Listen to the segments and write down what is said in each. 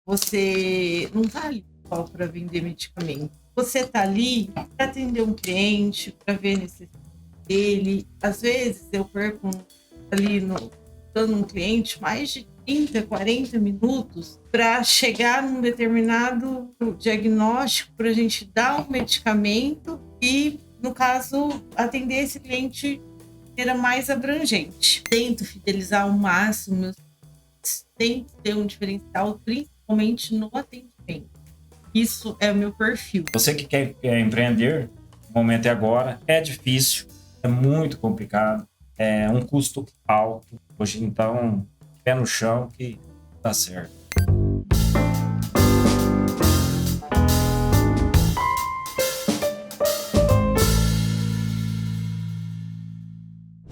Você não está ali só para vender medicamento. Você está ali para atender um cliente, para ver a necessidade dele. Às vezes eu perco ali dando um cliente mais de 30, 40 minutos para chegar num determinado diagnóstico, para a gente dar um medicamento e, no caso, atender esse cliente de maneira mais abrangente. Tento fidelizar ao máximo meus clientes, tento ter um diferencial, principalmente no atendimento. Isso é o meu perfil. Você que quer empreender, o momento é agora. É difícil, é muito complicado, é um custo alto. Hoje, então, pé no chão que dá certo.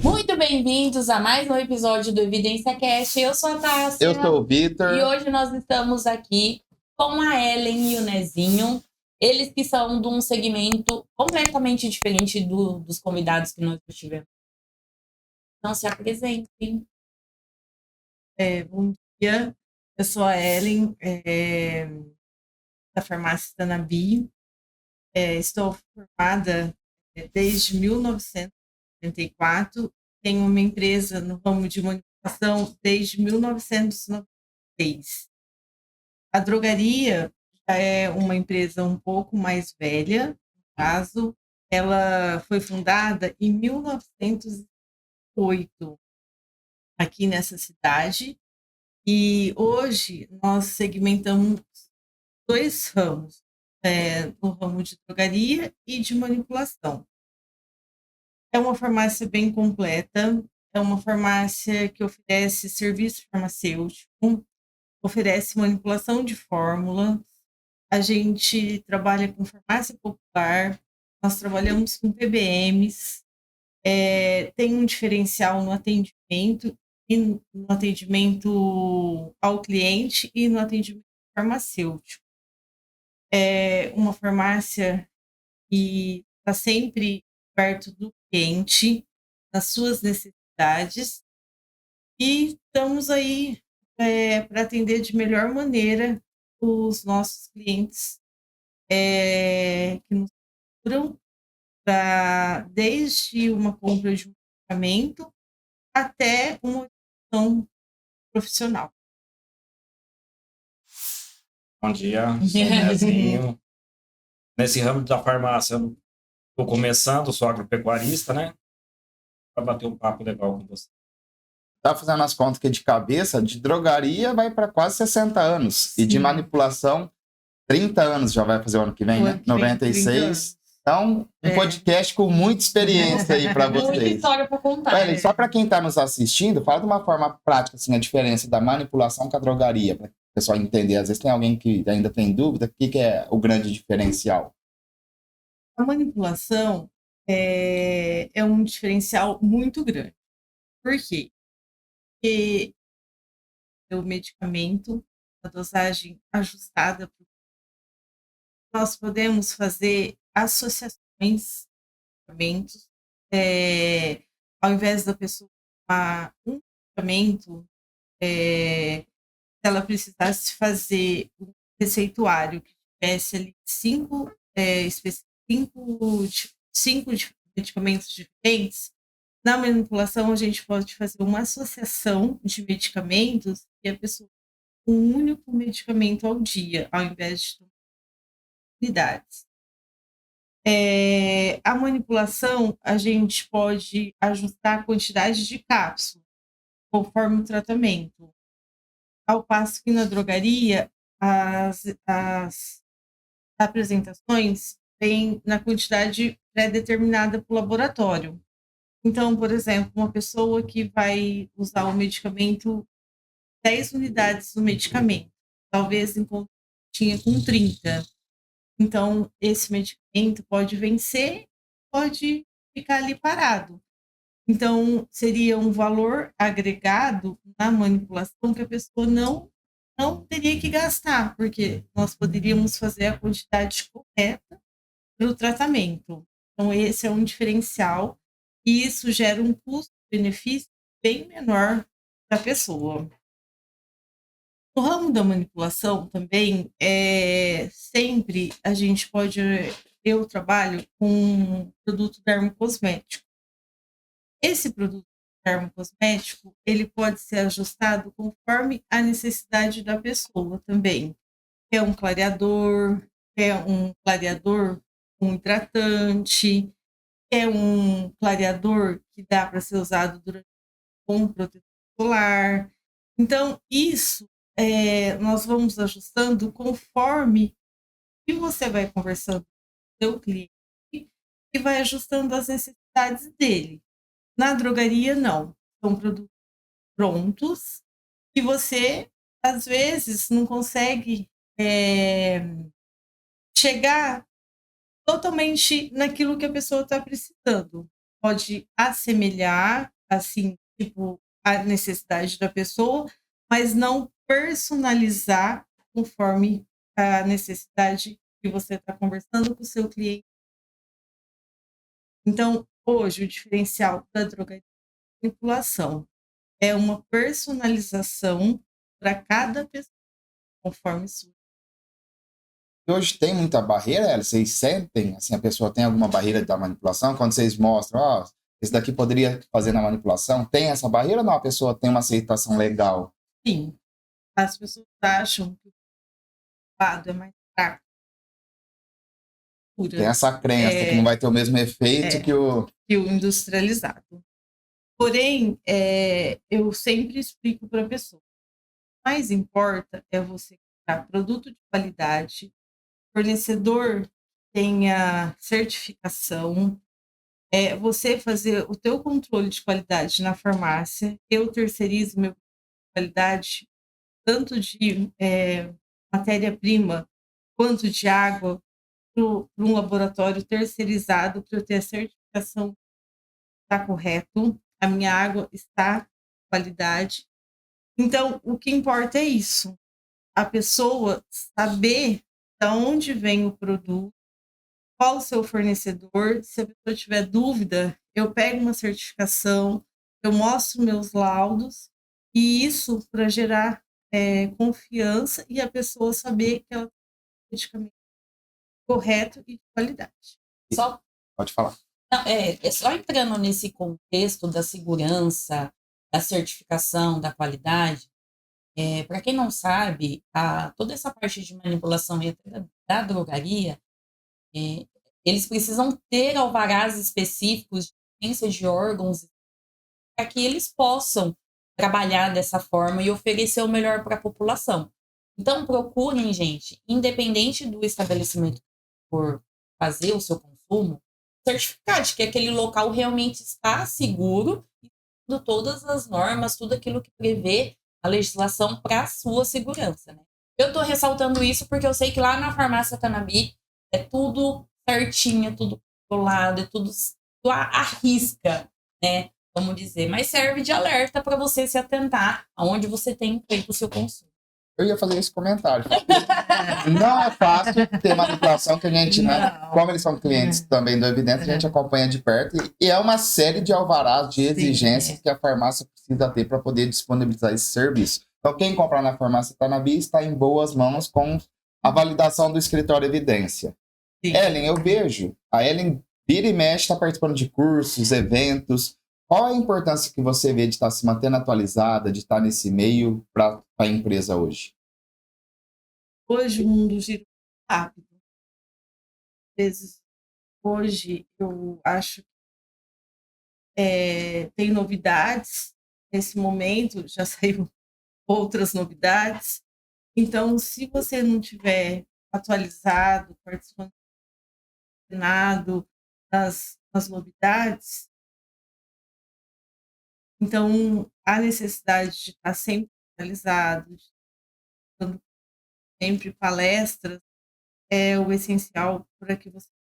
Muito bem-vindos a mais um episódio do Evidência Cast. Eu sou a Tássia. Eu sou o Vitor. E hoje nós estamos aqui com a Ellen e o Nezinho. Eles que são de um segmento completamente diferente dos convidados que nós tivemos. Então, se apresentem. Bom dia, eu sou a Ellen, da farmácia Tanabi. Estou formada desde 1994. Tenho uma empresa no ramo de manipulação desde 1996. A drogaria já é uma empresa um pouco mais velha, no caso. Ela foi fundada em 1908, aqui nessa cidade. E hoje nós segmentamos 2 ramos, no ramo de drogaria e de manipulação. É uma farmácia bem completa, é uma farmácia que oferece serviço farmacêutico, oferece manipulação de fórmula. A gente trabalha com farmácia popular, nós trabalhamos com PBMs, tem um diferencial no atendimento, e no atendimento ao cliente e no atendimento farmacêutico. É uma farmácia que está sempre perto do cliente, nas suas necessidades, e estamos aí para atender de melhor maneira os nossos clientes que nos procuram, desde uma compra de um medicamento até uma opção profissional. Bom dia, sou o Nezinho. Nesse ramo da farmácia, eu estou começando, sou agropecuarista, né? Para bater um papo legal com você. Tá fazendo as contas aqui de cabeça, de drogaria vai para quase 60 anos. Sim. E de manipulação, 30 anos já vai fazer o ano que vem, né? 96. Então, um podcast com muita experiência aí para vocês. Muita história para contar. Ellen, só para quem está nos assistindo, fala de uma forma prática assim, a diferença da manipulação com a drogaria, para o pessoal entender. Às vezes tem alguém que ainda tem dúvida, o que é o grande diferencial? A manipulação é um diferencial muito grande. Por quê? Porque o medicamento, a dosagem ajustada, nós podemos fazer associações de medicamentos. Ao invés da pessoa tomar um medicamento, se ela precisasse fazer um receituário que tivesse ali 5 medicamentos diferentes, na manipulação a gente pode fazer uma associação de medicamentos e a pessoa um único medicamento ao dia, ao invés de tomar unidades. A manipulação, a gente pode ajustar a quantidade de cápsulas conforme o tratamento. Ao passo que na drogaria, as apresentações vêm na quantidade pré-determinada para o laboratório. Então, por exemplo, uma pessoa que vai usar o medicamento, 10 unidades do medicamento, talvez tinha com 30. Então, esse medicamento pode vencer, pode ficar ali parado. Então, seria um valor agregado na manipulação que a pessoa não teria que gastar, porque nós poderíamos fazer a quantidade correta para o tratamento. Então, esse é um diferencial e isso gera um custo-benefício bem menor para a pessoa. No ramo da manipulação também, sempre a gente pode. Eu trabalho com um produto dermocosmético. Esse produto dermocosmético, ele pode ser ajustado conforme a necessidade da pessoa também. Quer um clareador, com hidratante, quer um clareador que dá para ser usado com protetor solar. Então, isso nós vamos ajustando conforme que você vai conversando com o seu cliente e vai ajustando as necessidades dele. Na drogaria, não. São produtos prontos que você, às vezes, não consegue chegar totalmente naquilo que a pessoa está precisando. Pode assemelhar, assim, tipo, a necessidade da pessoa, mas não personalizar conforme a necessidade que você está conversando com o seu cliente. Então, hoje, o diferencial da drogaria é a manipulação. É uma personalização para cada pessoa, conforme sua. E hoje tem muita barreira, Ellen? Vocês sentem, assim, a pessoa tem alguma barreira da manipulação? Quando vocês mostram, esse daqui poderia fazer na manipulação, tem essa barreira ou não? A pessoa tem uma aceitação legal? Sim, as pessoas acham que o lado é mais fraco. Tem essa crença que não vai ter o mesmo efeito que o industrializado. Porém, eu sempre explico para a pessoa. O que mais importa é você comprar produto de qualidade, fornecedor tenha certificação, você fazer o teu controle de qualidade na farmácia. Eu terceirizo meu qualidade tanto de matéria-prima quanto de água para um laboratório terceirizado para eu ter a certificação que está correto, a minha água está de qualidade. Então, o que importa é isso, a pessoa saber de onde vem o produto, qual o seu fornecedor. Se a pessoa tiver dúvida, eu pego uma certificação, eu mostro meus laudos, e isso para gerar confiança e a pessoa saber que ela tem um medicamento correto e de qualidade. Só, Pode falar. não, só entrando nesse contexto da segurança, da certificação, da qualidade, para quem não sabe, toda essa parte de manipulação e até da drogaria, eles precisam ter alvarás específicos de ciência de órgãos para que eles possam trabalhar dessa forma e oferecer o melhor para a população. Então, procurem, gente, independente do estabelecimento por fazer o seu consumo, certificar de que aquele local realmente está seguro e seguindo todas as normas, tudo aquilo que prevê a legislação para a sua segurança, né? Eu estou ressaltando isso porque eu sei que lá na farmácia Tanabi é tudo certinho, é tudo controlado, é tudo à risca, né? Vamos dizer, mas serve de alerta para você se atentar aonde você tem feito o seu consumo. Eu ia fazer esse comentário. Não é fácil ter manipulação que a gente, né? Como eles são clientes também do Evidência, a gente acompanha de perto. E é uma série de alvarás, de exigências que a farmácia precisa ter para poder disponibilizar esse serviço. Então, quem comprar na farmácia Tanabi está em boas mãos com a validação do escritório Evidência. Sim. Ellen, eu vejo. A Ellen vira e mexe, está participando de cursos, eventos. Qual a importância que você vê de estar se mantendo atualizada, de estar nesse meio para a empresa hoje? Hoje o mundo gira rápido. Às vezes, hoje eu acho que tem novidades. Nesse momento já saiu outras novidades. Então, se você não tiver atualizado, participando das novidades, então a necessidade de estar sempre atualizado, dando sempre palestras, é o essencial para que você tenha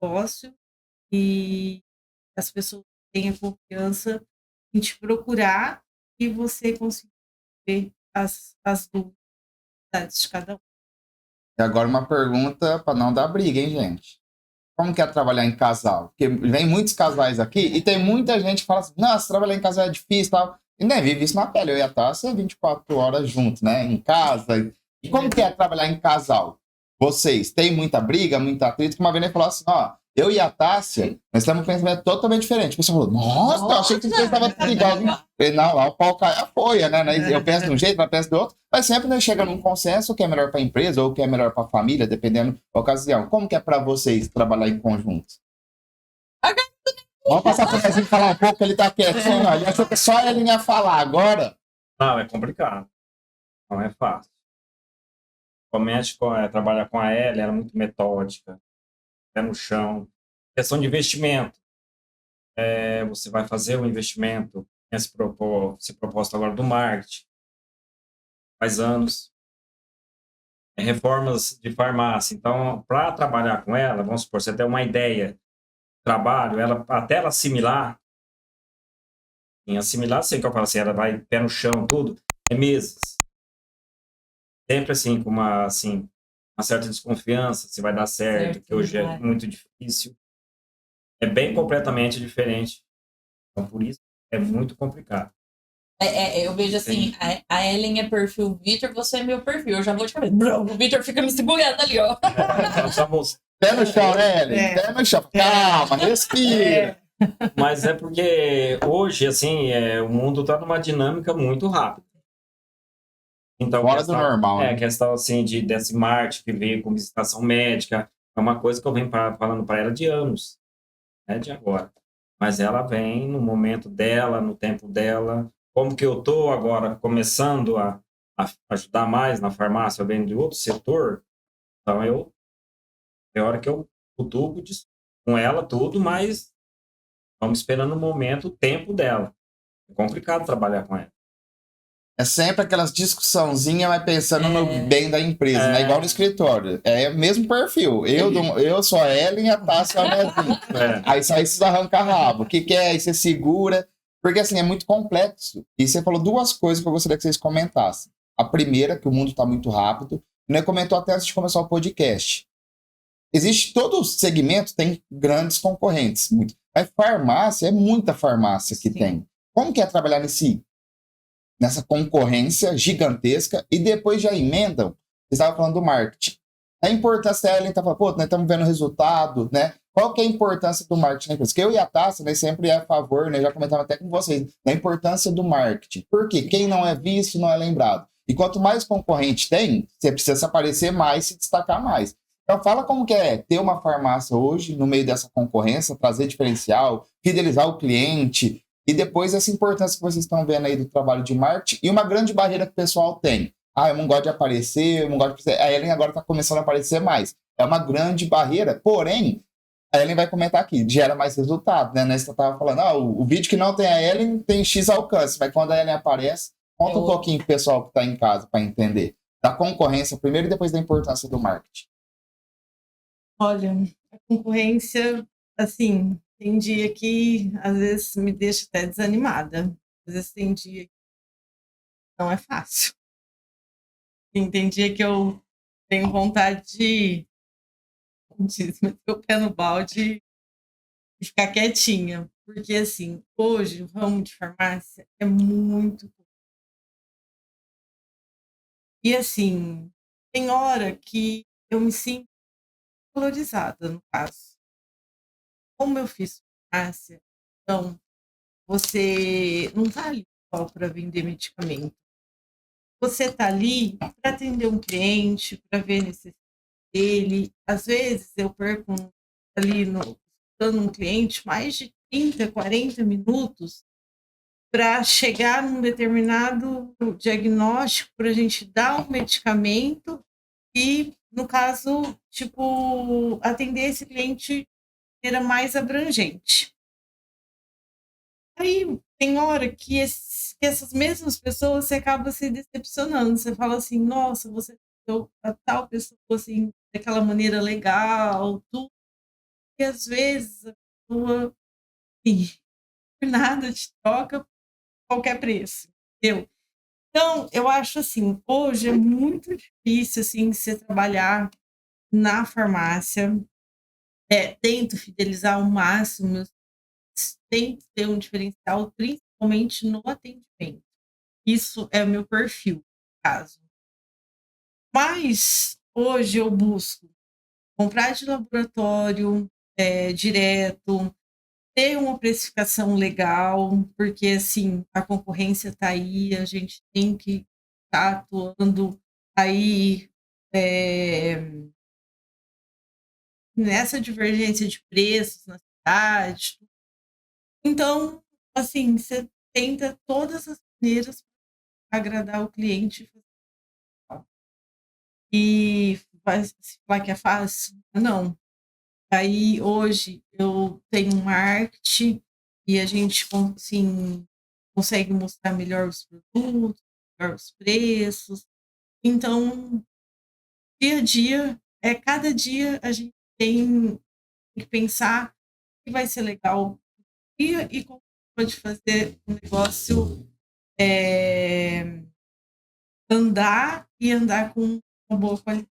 um negócio e as pessoas tenham confiança em te procurar e você conseguir ver as dúvidas de cada um. E agora uma pergunta para não dar briga, hein, gente? Como que é trabalhar em casal? Porque vem muitos casais aqui e tem muita gente que fala assim, nossa, trabalhar em casal é difícil e tal. E né, vive isso na pele. Eu e a Tássia 24 horas juntos, né? Em casa. E como que é trabalhar em casal? Vocês têm muita briga, muita atrito? Que uma vez ele falou assim, ó, eu e a Tássia, nós temos um pensamento totalmente diferente. Você falou, nossa, eu achei que vocês estavam tudo igual. Falei, não, lá o pau cai a folha, né? Eu penso de um jeito, ela pensa do outro. Mas sempre nós chegamos num consenso o que é melhor para a empresa ou o que é melhor para a família, dependendo da ocasião. Como que é para vocês trabalhar em conjunto? Vamos passar para o Nezinho falar um pouco, ele tá quietinho, ó. Ele achou que só ele ia falar agora. Não, é complicado. Não é fácil. Começa trabalhar com a Ellie, era muito metódica, pé no chão. Questão de investimento. Você vai fazer o investimento, tinha se proposto agora do marketing, faz anos. Reformas de farmácia. Então, para trabalhar com ela, vamos supor, você tem uma ideia de trabalho, até ela assimilar, sei que eu falo assim, ela vai pé no chão, tudo, é meses. Sempre assim, com uma certa desconfiança, se vai dar certo, que hoje é muito difícil. É bem completamente diferente. Então, por isso, é muito complicado. Eu vejo assim, a Ellen é perfil Vitor, você é meu perfil. Eu já vou te falar. O Vitor fica me segurando ali, ó. Pé no chão, né, Ellen? Pé no chão. Calma, respira. Mas é porque hoje, assim, o mundo está numa dinâmica muito rápida. Então, fora do normal. A questão assim, desse marketing que veio com visitação médica, é uma coisa que eu venho falando para ela de anos, né, de agora. Mas ela vem no momento dela, no tempo dela. Como que eu estou agora começando a ajudar mais na farmácia, eu venho de outro setor, então é hora que eu cutuco com ela tudo, mas vamos esperando o momento, o tempo dela. É complicado trabalhar com ela. É sempre aquelas discussãozinhas, mas pensando no bem da empresa, né? Igual no escritório. É o mesmo perfil. Eu sou a Ellen e a Tássia é a Nezinho. Aí sai esses arranca-rabo. O que é? Aí você segura. Porque, assim, é muito complexo. E você falou duas coisas que eu gostaria que vocês comentassem. A primeira, que o mundo está muito rápido. Né, comentou até antes de começar o podcast. Existe todo segmento, tem grandes concorrentes. Muito. Mas farmácia, é muita farmácia que tem. Como que é trabalhar nessa concorrência gigantesca e depois já emendam? Vocês estavam falando do marketing. A importância, a Ellen está falando, nós estamos vendo resultado, né? Qual que é a importância do marketing na empresa? Porque eu e a Tássia, né, sempre é a favor, né, já comentava até com vocês, da importância do marketing. Por quê? Quem não é visto não é lembrado. E quanto mais concorrente tem, você precisa se aparecer mais, se destacar mais. Então fala como que é ter uma farmácia hoje, no meio dessa concorrência, trazer diferencial, fidelizar o cliente, e depois essa importância que vocês estão vendo aí do trabalho de marketing, e uma grande barreira que o pessoal tem. Eu não gosto de aparecer, eu não gosto de aparecer. A Ellen agora está começando a aparecer mais. É uma grande barreira, porém, a Ellen vai comentar aqui, gera mais resultado, né? Você estava falando, o vídeo que não tem a Ellen tem X alcance, mas quando a Ellen aparece, conta um pouquinho pro pessoal que está em casa para entender da concorrência primeiro e depois da importância do marketing. Olha, a concorrência, assim, tem dia que às vezes me deixa até desanimada. Às vezes tem dia que não é fácil. Tem dia que eu tenho vontade de meter o pé no balde e ficar quietinha. Porque, assim, hoje o ramo de farmácia é muito. E, assim, tem hora que eu me sinto valorizada, no caso. Como eu fiz farmácia, então, você não está ali só para vender medicamento. Você está ali para atender um cliente, para ver a necessidade dele. Às vezes eu perco ali escutando um cliente mais de 30, 40 minutos para chegar num determinado diagnóstico, para a gente dar um medicamento e, no caso, atender esse cliente de maneira mais abrangente. Aí tem hora que essas mesmas pessoas você acaba se decepcionando. Você fala assim, nossa, você deu a tal pessoa assim, daquela maneira legal, tudo. E às vezes a pessoa, assim, por nada te troca qualquer preço, entendeu? Então, eu acho assim, hoje é muito difícil assim, você trabalhar na farmácia. Tento fidelizar ao máximo, tento ter um diferencial, principalmente no atendimento. Isso é o meu perfil, no caso. Mas hoje eu busco comprar de laboratório direto, ter uma precificação legal, porque assim, a concorrência está aí, a gente tem que estar atuando aí nessa divergência de preços na cidade. Então, assim, você tenta todas as maneiras para agradar o cliente. E vai se falar que é fácil? Não. Aí, hoje, eu tenho um marketing e a gente assim, consegue mostrar melhor os produtos, melhor os preços. Então, dia a dia, cada dia a gente tem que pensar o que vai ser legal e como pode fazer o negócio andar com uma boa qualidade.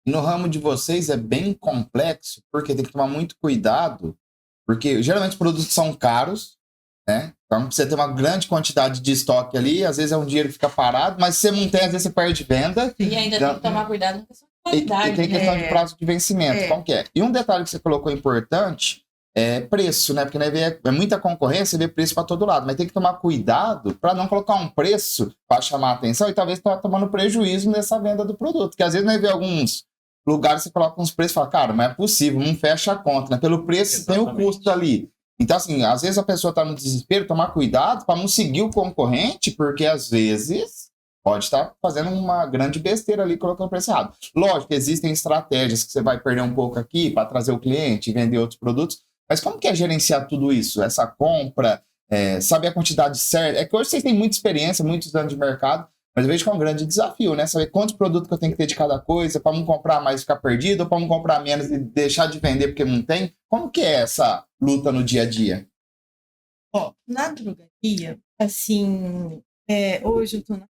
No ramo de vocês é bem complexo, porque tem que tomar muito cuidado, porque geralmente os produtos são caros, né? Então você tem uma grande quantidade de estoque ali, às vezes é um dinheiro que fica parado, mas se você não tem, às vezes você perde venda. E ainda tem que tomar cuidado na questão de qualidade. E tem questão de prazo de vencimento, como que é? E um detalhe que você colocou importante é preço, né? Porque né, é muita concorrência, você vê preço para todo lado, mas tem que tomar cuidado para não colocar um preço para chamar a atenção e talvez estar tomando prejuízo nessa venda do produto. Porque às vezes nós vê alguns lugares que você coloca uns preços e fala, cara, mas é possível, não fecha a conta, né? Pelo preço Exatamente. tem o custo ali. Então, assim, às vezes a pessoa está no desespero, tomar cuidado para não seguir o concorrente, porque às vezes pode estar fazendo uma grande besteira ali, colocando preço errado. Lógico, existem estratégias que você vai perder um pouco aqui para trazer o cliente e vender outros produtos, mas como que é gerenciar tudo isso? Essa compra, saber a quantidade certa. É que hoje vocês têm muita experiência, muitos anos de mercado, mas eu vejo que é um grande desafio, né? Saber quantos produtos que eu tenho que ter de cada coisa para não comprar mais e ficar perdido, ou para não comprar menos e deixar de vender porque não tem. Como que é essa luta no dia a dia? Ó, na drogaria, assim, hoje eu estou na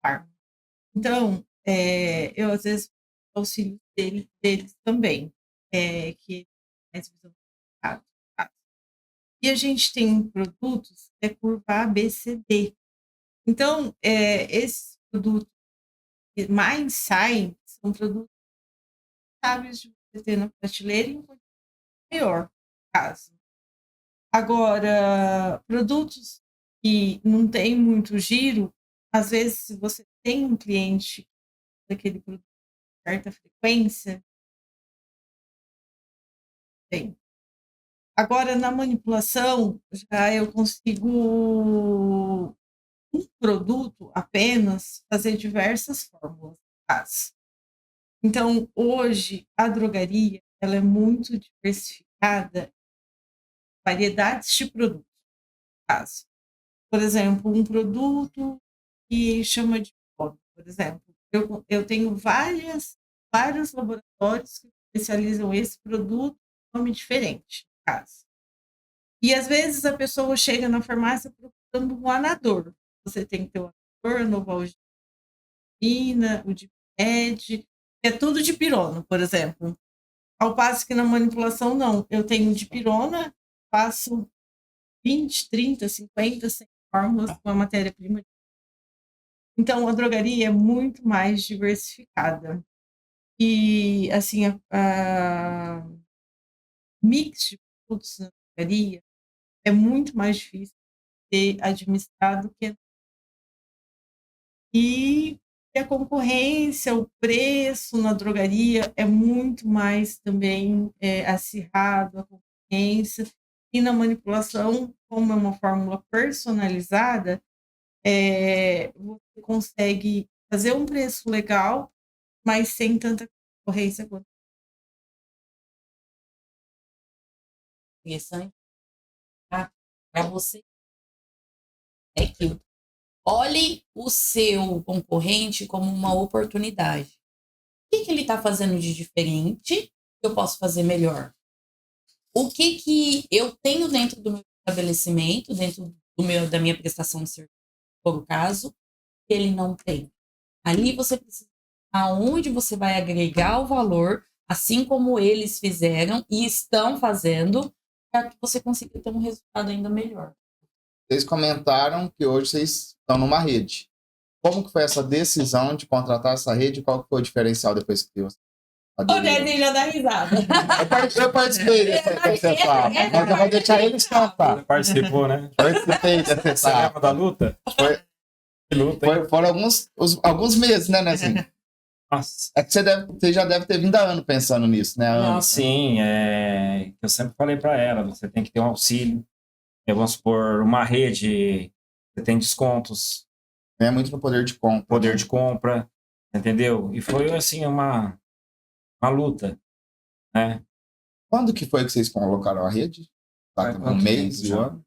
farma. Então, eu às vezes auxílio deles também, que é mais visão do mercado. E a gente tem produtos curva A, B, C, D. Então, esses produtos que mais saem são produtos sábios de você ter na prateleira em quantidade maior, no caso. Agora, produtos que não tem muito giro, às vezes, se você tem um cliente daquele produto de certa frequência, tem. Agora, na manipulação, já eu consigo um produto apenas fazer diversas fórmulas. Então, hoje, a drogaria ela é muito diversificada em variedades de produtos. Por exemplo, um produto que chama de pó, por exemplo. Eu tenho vários laboratórios que especializam esse produto com nome diferente, no caso. E às vezes a pessoa chega na farmácia procurando um anador. Você tem que ter o anador, a Novalgina, o Dipmed, é tudo de pirona, por exemplo. Ao passo que na manipulação, não. Eu tenho de pirona, faço 20, 30, 50, 100 fórmulas com a matéria-prima. Então, a drogaria é muito mais diversificada. E, assim, a mix de produtos na drogaria é muito mais difícil de ser administrado que e a concorrência, o preço na drogaria é muito mais também acirrado, a concorrência. E na manipulação, como é uma fórmula personalizada, você consegue fazer um preço legal, mas sem tanta concorrência quanto. Interessante. Para você é que olhe o seu concorrente como uma oportunidade. O que ele está fazendo de diferente que eu posso fazer melhor? O que eu tenho dentro do meu estabelecimento, dentro da minha prestação de serviço, por o caso, que ele não tem. Ali você precisa aonde você vai agregar o valor, assim como eles fizeram e estão fazendo, para que você consiga ter um resultado ainda melhor. Vocês comentaram que hoje vocês estão numa rede. Como que foi essa decisão de contratar essa rede? Qual que foi o diferencial depois que você O aderiu? Nezinho já dá risada. Eu participei dessa etapa, mas eu vou deixar eles contar. Participou, né? Participei dessa Você lembra etapa. da luta? Foi, Que luta, hein? foram alguns meses, né, Nezinho? Nossa. É que você já deve ter vindo há ano pensando nisso, né? Não, sim, eu sempre falei para ela, você tem que ter um auxílio. Vamos supor, uma rede, você tem descontos, É muito no poder de compra. poder de compra, entendeu? E foi, assim, uma luta, né? Quando que foi que vocês colocaram a rede? Tá, Faz com um quanto mês tempo e o já? ano?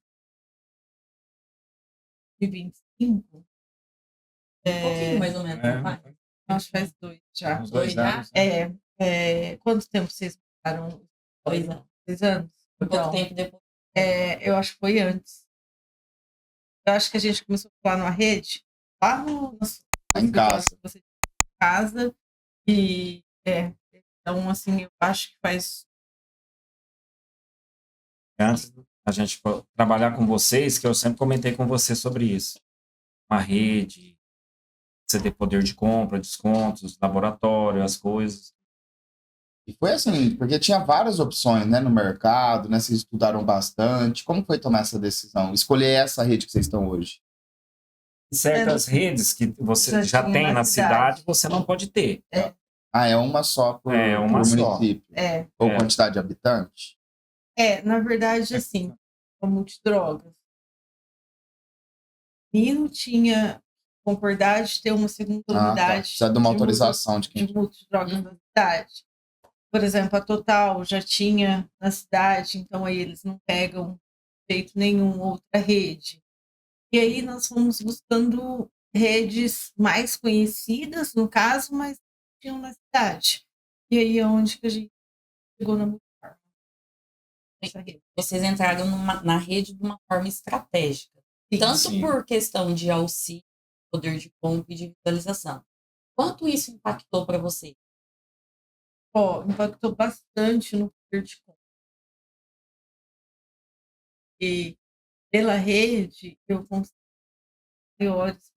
De 25, Um pouquinho, mais ou menos. É. não vai? acho que faz 2 já. Uns 2 já? anos. né? Quanto tempo vocês ficaram? 2 anos. 2 anos? Foi pouco Então, tempo depois. eu acho que foi antes. Eu acho que a gente começou a falar numa rede, lá no Em casa. Você em casa. E, então, assim, eu acho que faz... Antes a gente trabalhar com vocês, que eu sempre comentei com você sobre isso. Uma rede, você ter poder de compra, descontos, laboratório, as coisas. E foi assim, porque tinha várias opções, né, no mercado, né? Vocês estudaram bastante. Como foi tomar essa decisão? Escolher essa rede que vocês estão hoje? Certas redes que você Já já tinha tem na na cidade, cidade. você não pode ter. Ah, é uma só por, É uma por só. município? É, Ou É. quantidade de habitantes? na verdade, assim, a multidrogas. Nino tinha concordar de ter uma segunda Ah, tá. unidade Precisa de uma autorização de quem... de multidrogas na cidade. Por exemplo, a Total já tinha na cidade, então aí eles não pegam de jeito nenhum outra rede. E aí nós fomos buscando redes mais conhecidas, no caso, mas tinham na cidade. E aí é onde que a gente chegou na Multifarma. Essa rede. Vocês entraram na rede de uma forma estratégica. Sim, Tanto sim. por questão de auxílio, poder de compra e de visualização. Quanto isso impactou para você? Impactou bastante no poder de compra. E pela rede, eu consegui maiores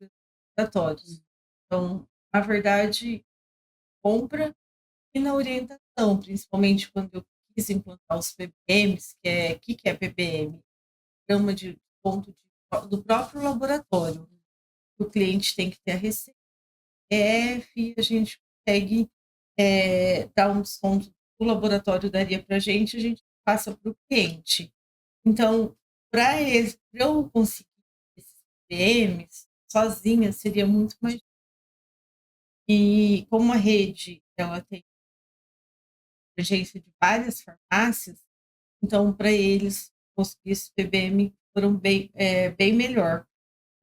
prestatórios. Então, na verdade, compra e na orientação, principalmente quando eu quis implantar os PBMs, que é PBM? Programa de ponto do próprio laboratório. O cliente tem que ter a receita e a gente consegue dar um desconto que o laboratório daria para a gente passa para o cliente. Então, para eu conseguir esses PBMs sozinha seria muito mais. E como a rede ela tem agência de várias farmácias, então para eles conseguir esse PBM foram bem melhor.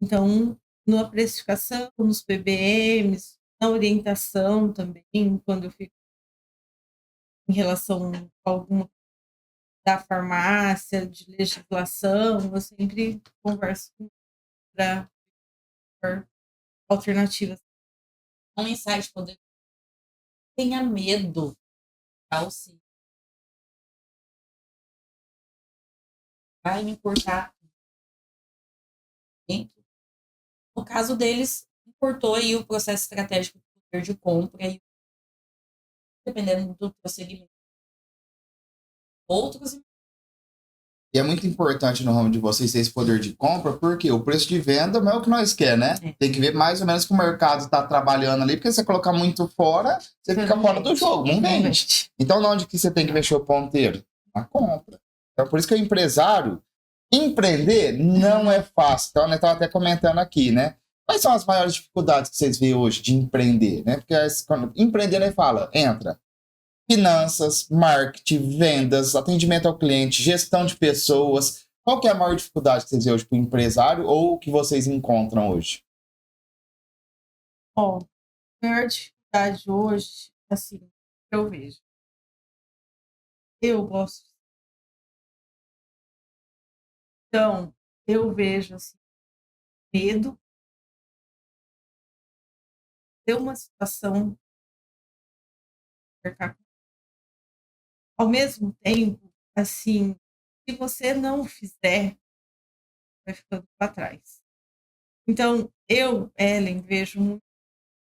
Então, na precificação, nos PBMs, na orientação também, quando eu fico em relação a alguma da farmácia, de legislação, eu sempre converso para alternativas. Um insight poder. Tenha medo. Auxílio. Vai me importar. No caso deles, importou aí o processo estratégico do poder de compra e dependendo do prosseguimento. Outros E é muito importante no ramo de vocês ter esse poder de compra, porque o preço de venda não é o que nós quer, né? É. Tem que ver mais ou menos que o mercado está trabalhando ali, porque se você colocar muito fora, você fica fora do jogo, não vende. Então, onde que você tem que mexer o ponteiro? Na compra. Então, por isso que o empresário, empreender não é fácil. Então, eu estava até comentando aqui, né? Quais são as maiores dificuldades que vocês veem hoje de empreender, né? Porque quando empreender, ele fala, entra finanças, marketing, vendas, atendimento ao cliente, gestão de pessoas. Qual que é a maior dificuldade que vocês veem hoje para o empresário ou que vocês encontram hoje? A maior dificuldade hoje, assim, eu vejo. Eu gosto. Então, eu vejo, assim, medo. Ter uma situação. Ao mesmo tempo, assim, se você não fizer, vai ficando para trás. Então, eu, Ellen, vejo uma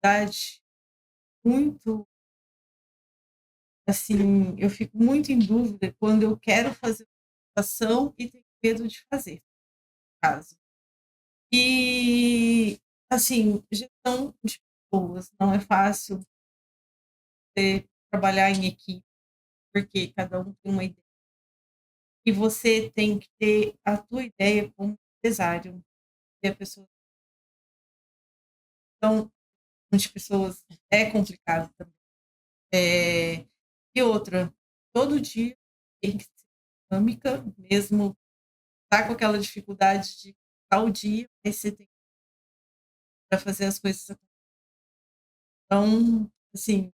dificuldade muito, assim, eu fico muito em dúvida quando eu quero fazer uma ação e tenho medo de fazer, no caso. E, assim, gestão de pessoas não é fácil você trabalhar em equipe, porque cada um tem uma ideia. E você tem que ter a tua ideia como empresário. E a pessoa, então, de pessoas é complicado também. E outra, todo dia tem que ser dinâmica, mesmo tá com aquela dificuldade de tal dia, aí você tem para fazer as coisas acontecerem. Então, assim,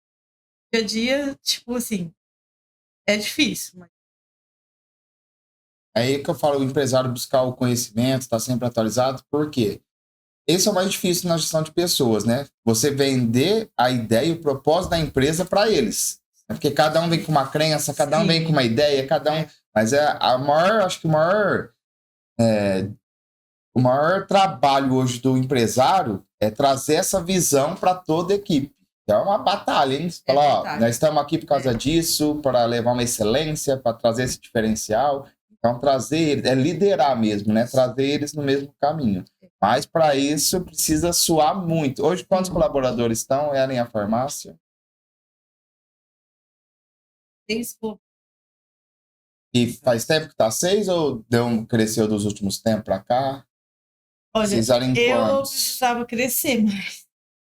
dia a dia, tipo assim, é difícil, mas Aí que eu falo, o empresário buscar o conhecimento, estar sempre atualizado, por quê? Esse é o mais difícil na gestão de pessoas, né? Você vender a ideia e o propósito da empresa para eles. É porque cada um vem com uma crença, cada um vem com uma ideia, cada um. Mas é a maior, acho que o maior trabalho hoje do empresário é trazer essa visão para toda a equipe. É uma batalha, hein? Você fala, ó, nós estamos aqui por causa disso, para levar uma excelência, para trazer esse diferencial. Então, trazer, é liderar mesmo, né? Trazer eles no mesmo caminho. Mas, para isso, precisa suar muito. Hoje, quantos colaboradores estão? É em a farmácia? tem escopo. E faz tempo que está 6 ou cresceu dos últimos tempos para cá? Olha, Vocês eram em eu quantos? precisava crescer mais,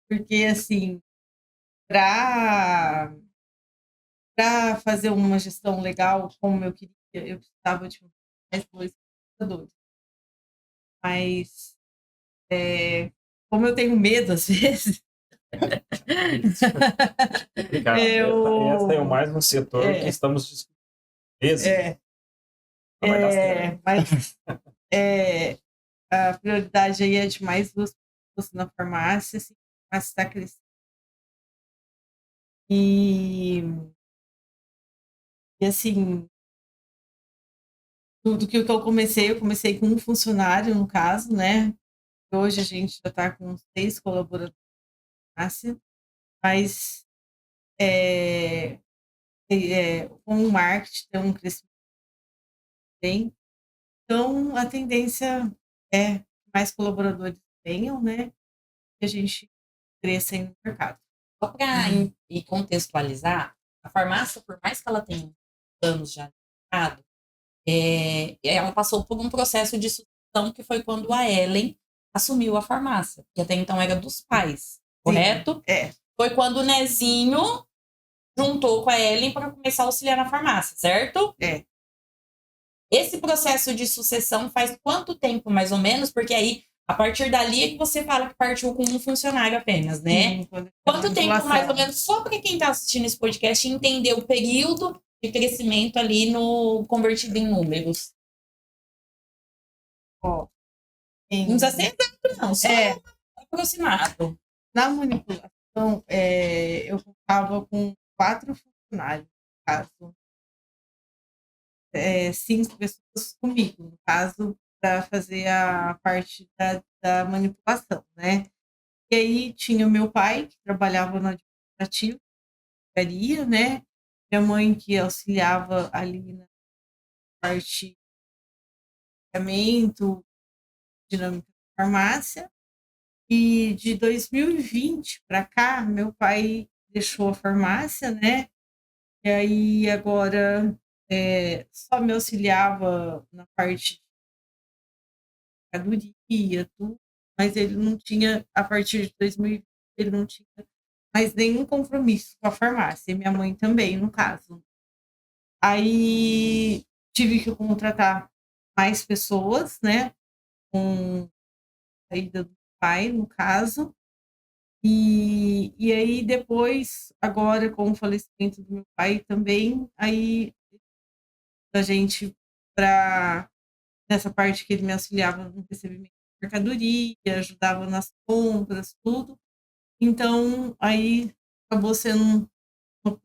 porque assim, para fazer uma gestão legal como eu queria, eu precisava de mais 2 colaboradores. Mas, como eu tenho medo às vezes, Cara, essa é mais um setor que estamos discutindo. Não vai dar certo. mas a prioridade aí é de mais 2 pessoas na farmácia, assim, a farmácia está crescendo. E assim, tudo que eu comecei com um funcionário, no caso, né? Hoje a gente já está com 6 colaboradores na farmácia, mas com o marketing tem um crescimento bem. Então, a tendência é que mais colaboradores venham, né? Que a gente cresça no mercado. Só para contextualizar, a farmácia, por mais que ela tenha anos já no mercado, ela passou por um processo de sucessão que foi quando a Ellen assumiu a farmácia, que até então era dos pais, correto? Sim, Foi quando o Nezinho juntou com a Ellen para começar a auxiliar na farmácia, certo? Esse processo de sucessão faz quanto tempo, mais ou menos? Porque aí, a partir dali é que você fala que partiu com um funcionário apenas, né? Sim, Quanto tempo, mais ou menos, só para quem está assistindo esse podcast entender o período de crescimento ali no convertido em números? Não precisa ser exato, não, só aproximado. Na manipulação, eu contava com 4 funcionários, no caso. 5 pessoas comigo, no caso, para fazer a parte da manipulação, né? E aí tinha o meu pai, que trabalhava no administrativo, né? Minha mãe, que auxiliava ali na parte de pagamento, dinâmica da farmácia. E de 2020 para cá, meu pai deixou a farmácia, né? E aí agora só me auxiliava na parte de mercadoria, tudo, mas ele não tinha, a partir de 2020, ele não tinha mais nenhum compromisso com a farmácia, e minha mãe também, no caso. Aí tive que contratar mais pessoas, né? Com a saída do pai, no caso. E aí depois, agora com o falecimento do meu pai também, aí a gente, nessa parte que ele me auxiliava no recebimento de mercadoria, ajudava nas compras, tudo. Então, aí acabou sendo